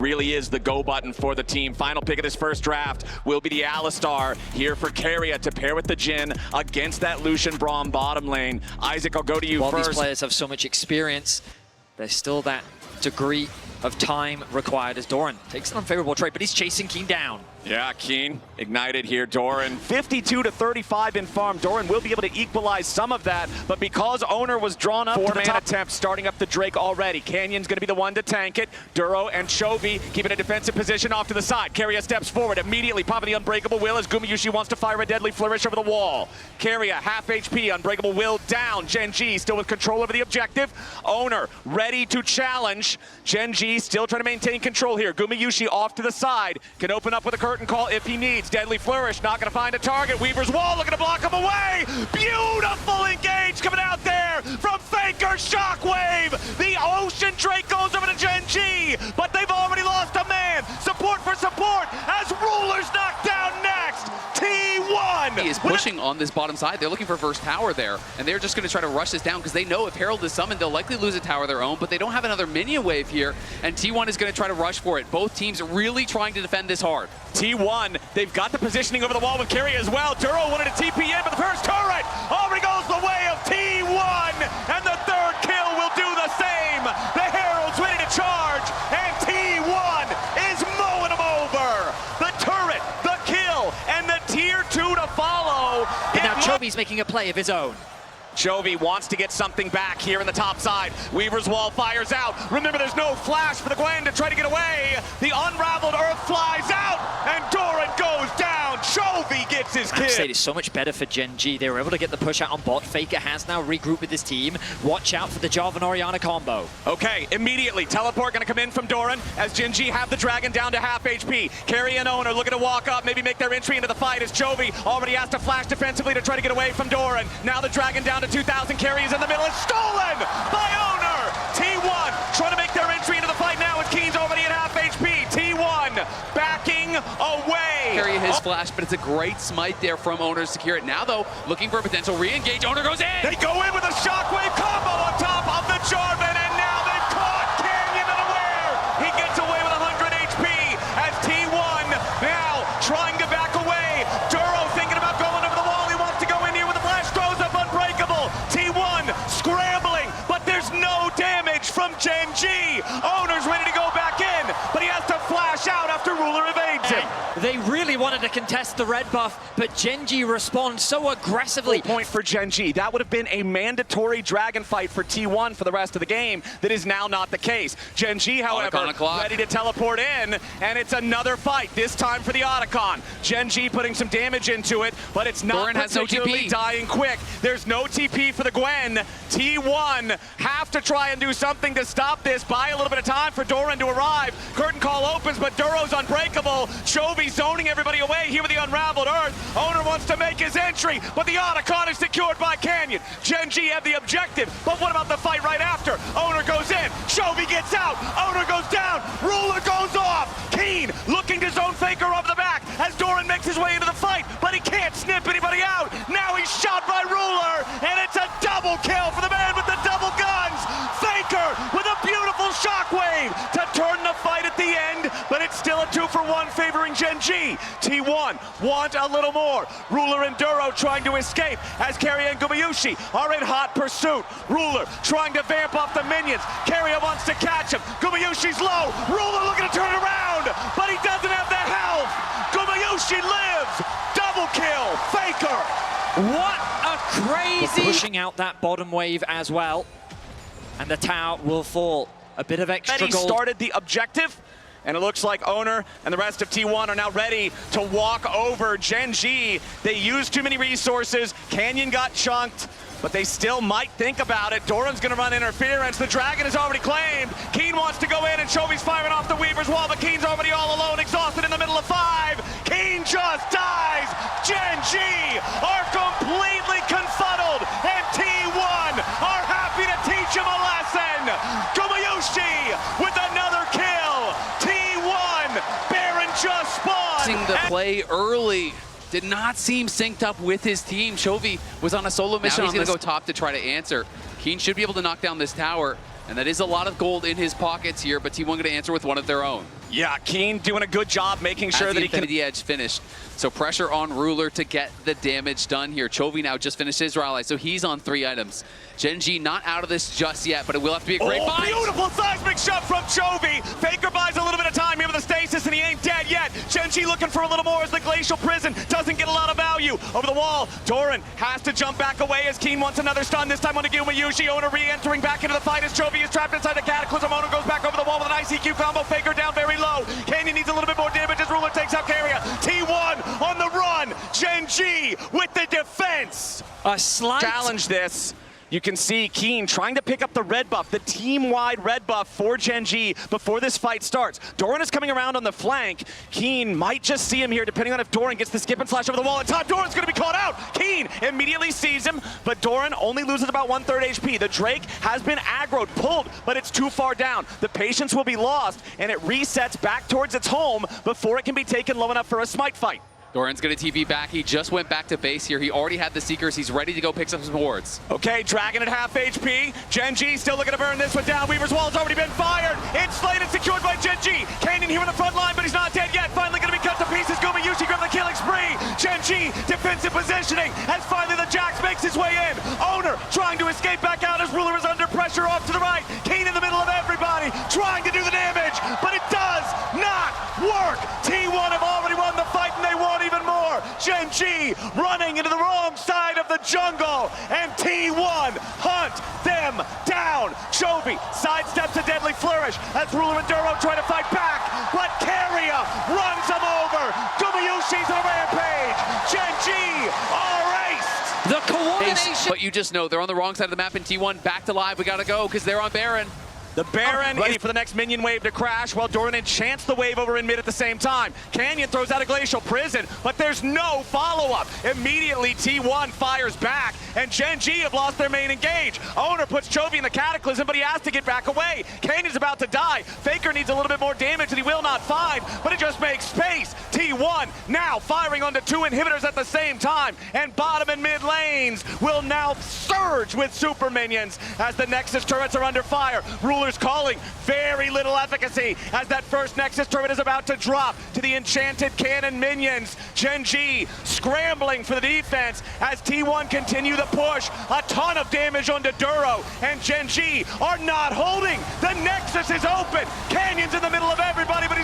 Really is the go button for the team. Final pick of this first draft will be the Alistar here for Keria to pair with the Jhin against that Lucian Braum bottom lane. Isaac, I'll go to you While first. These players have so much experience, there's still that degree of time required as Doran takes an unfavorable trade, but he's chasing Keen down. Yeah, Keen ignited here, Doran. 52-35 in farm. Doran will be able to equalize some of that, but because Owner was drawn up to the top attempt, starting up the Drake already. Canyon's going to be the one to tank it. Duro and Chovy keeping a defensive position off to the side. Keria steps forward, immediately popping the Unbreakable Will as Gumayusi wants to fire a deadly flourish over the wall. Keria, half HP, Unbreakable Will down. Gen.G still with control over the objective. Owner ready to challenge. Gen.G still trying to maintain control here. Gumayusi off to the side, can open up with a curtain call if he needs. Deadly flourish, not going to find a target. Weaver's wall looking to block him away. Beautiful engage coming out there from Faker. Shockwave. The Ocean Drake goes over to Gen.G, but they've already lost a man. Support for support as Ruler's knocked down next. T1 He is pushing on this bottom side. They're looking for first tower there, and they're just going to try to rush this down because they know if Herald is summoned, they'll likely lose a tower of their own, but they don't have another minion wave here, and T1 is going to try to rush for it. Both teams are really trying to defend this hard. T1, they've got the positioning over the wall with Keria as well. Duro wanted to TP in, but the first turret already goes the way of T1, and the third kill will do the same. The Herald's ready to charge, and T1 is mowing them over. The turret, the kill, and the tier 2 to follow. And now Chovy's making a play of his own. Chovy wants to get something back here in the top side. Weaver's wall fires out. Remember, there's no flash for the Gwen to try to get away. The unraveled Earth flies out, and Doran goes down. Chovy gets his kill. State is so much better for Gen.G. They were able to get the push out on bot. Faker has now regrouped with his team. Watch out for the Jarvan Orianna combo. Okay, immediately, teleport gonna come in from Doran as Gen.G have the dragon down to half HP. Keria and Owner looking to walk up, maybe make their entry into the fight as Chovy already has to flash defensively to try to get away from Doran. Now the dragon down to 2,000. Keria is in the middle. It's stolen by Owner. T1 trying to make their entry into the fight now as Keen's already at half HP. T1 backing away. Keria his flash, but it's a great smite there from Owner to secure it. Now, though, looking for a potential re-engage. Owner goes in. They go in with a shockwave combo on top of the Jarvan, and now they've caught Canyon unaware. He gets away with 100 HP as T1 now trying to back away. Duro thinking about going over the wall. He wants to go in here with the flash, throws up Unbreakable. T1 scrambling, but there's no damage from Gen.G. Owner's ready to go back in, but he has to flash out after Ruler evades him. They really wanted to contest the red buff, but Gen.G responds so aggressively. Point for Gen.G. That would have been a mandatory dragon fight for T1 for the rest of the game. That is now not the case. Gen.G, however, ready to teleport in, and it's another fight, this time for the Otacon. Gen.G putting some damage into it, but it's not Doran has particularly no TP. dying quick. There's no TP for the Gwen. T1 have to try and do something to stop this. Buy a little bit of time for Doran to arrive. Curtain call opens, but Duro's unbreakable. Chovy zoning everybody away here with the unraveled Earth. Owner wants to make his entry, but the Otacon is secured by Canyon. Gen.G have the objective, but what about the fight right after? Owner goes in, Chovy gets out, Owner goes down, Ruler goes off. Keen looking to zone Faker off the back as Doran makes his way into the fight, but he can't snip anybody out. Now he's shot by Ruler, and it's a double kill for the man with the double guns. Faker with a beautiful shockwave to turn the fight at the end, but it's still a 2-for-1 favoring Gen.G. T1 want a little more. Ruler and Duro trying to escape as Keria and Gumayusi are in hot pursuit. Ruler trying to vamp off the minions. Keria wants to catch him. Gumayusi's low. Ruler looking to turn around, but he doesn't have the health. Gumayusi lives. Double kill. Faker. What a crazy... Pushing out that bottom wave as well. And the tower will fall. A bit of extra gold. Started the objective, and it looks like Owner and the rest of T1 are now ready to walk over Gen.G. They used too many resources. Canyon got chunked, but they still might think about it. Doran's gonna run interference. The dragon is already claimed. Keen wants to go in, and Chovy's firing off the Weaver's wall, but Keen's already all alone, exhausted in the middle of 5. Keen just dies. Gen.G are completely confuddled, and T1 are happy to teach him a lesson. Gumayusi with another kill. T1, Baron just spawned. Seeing the play early. Did not seem synced up with his team. Chovy was on a solo mission. Now he's going to go top to try to answer. Keen should be able to knock down this tower, and that is a lot of gold in his pockets here, but T1 going to answer with one of their own. Yeah, Keen doing a good job making sure that he can... The edge finished. So pressure on Ruler to get the damage done here. Chovy now just finished his rally, so he's on 3 items. Gen.G not out of this just yet, but it will have to be a great fight. Beautiful seismic shot from Chovy. Faker buys a little bit of time here with the stasis, and he ain't dead yet. Gen.G looking for a little more as the Glacial Prison doesn't get a lot of value. Over the wall, Doran has to jump back away as Keen wants another stun, this time on Naguma Yushi. Owner re-entering back into the fight as Chovy is trapped inside the Cataclysm. Owner goes back over the wall with a nice EQ combo. Faker down very low. Canyon needs a little bit more damage as Ruler takes out Carrier. T1 on the run. Gen.G with the defense. A slight challenge this. You can see Keen trying to pick up the red buff, the team-wide red buff for Gen.G before this fight starts. Doran is coming around on the flank. Keen might just see him here, depending on if Doran gets the skip and slash over the wall in time. Doran's going to be caught out. Keen immediately sees him, but Doran only loses about 1/3 HP. The Drake has been aggroed, pulled, but it's too far down. The patience will be lost, and it resets back towards its home before it can be taken low enough for a smite fight. Doran's going to TP back. He just went back to base here. He already had the Seekers. He's ready to go pick up some wards. Okay, Dragon at half HP. Gen.G still looking to burn this one down. Weaver's wall's already been fired. It's slated, secured by Gen.G. Canyon here in the front line, but he's not dead yet. Finally going to be cut to pieces. Guma Yushi grab the killing spree. Gen.G defensive positioning as finally the Jax makes his way in. Owner trying to escape back out as Ruler is under pressure off to the right. Keen in the middle of everybody trying to do the damage, but it does not work. T1 have already won the fight and they want even more. Gen.G running into the wrong side of the jungle, and T1 hunt them down. Chovy sidesteps a deadly flourish as Ruler and Duro try to fight back, but Carrier runs him over. Gumayushi's on a rampage. Gen.G erased. the coordination. But you just know they're on the wrong side of the map, and T1 back to live. We got to go because they're on Baron. The Baron ready for the next minion wave to crash while Doran enchants the wave over in mid at the same time. Canyon throws out a Glacial Prison, but there's no follow-up. Immediately T1 fires back, and Gen.G have lost their main engage. Owner puts Chovy in the Cataclysm, but he has to get back away. Canyon's about to die. Faker needs a little bit more damage that he will not find, but it just makes space. T1 now firing onto 2 inhibitors at the same time, and bottom and mid lanes will now surge with super minions as the Nexus turrets are under fire. Ruler's calling, very little efficacy as that first Nexus turret is about to drop to the enchanted cannon minions. Gen.G scrambling for the defense as T1 continue the push. A ton of damage onto Duro, and Gen.G are not holding. The Nexus is open. Canyon's in the middle of everybody, but